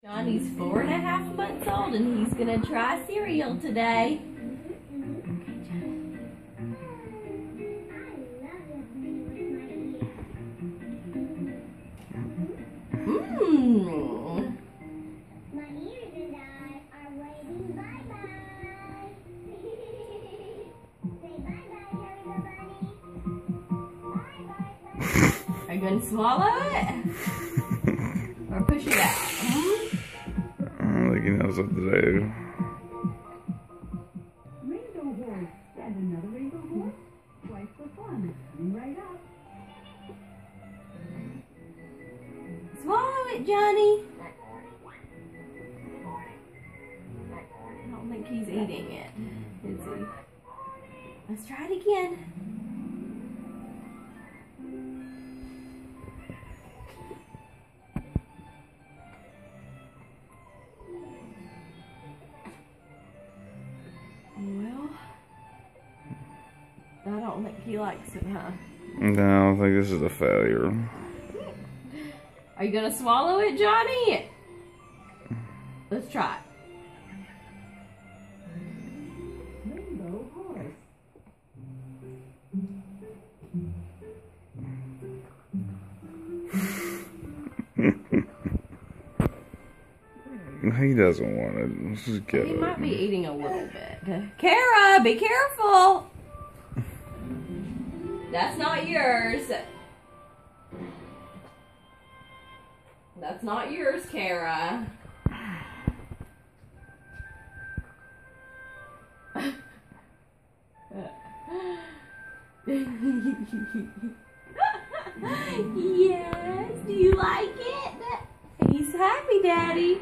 Johnny's 4.5 months old and he's gonna try cereal today. Mmm. My ears and I are waving bye-bye. Say bye-bye, everybody. Bye-bye. Are you gonna swallow it? Or push it out? I don't think he knows what to do. Rainbow horse. And another rainbow horse. Twice the fun. Coming right up. Swallow it, Johnny. I don't think he's eating it, is he? Let's try it again. Well, I don't think he likes it, huh? No, I think this is a failure. Are you gonna swallow it, Johnny? Let's try. Rainbow horse. He doesn't want it. Let's just get He it. might be eating a little bit. Kara, be careful. That's not yours. That's not yours, Kara. Yes, do you like it? He's happy, Daddy.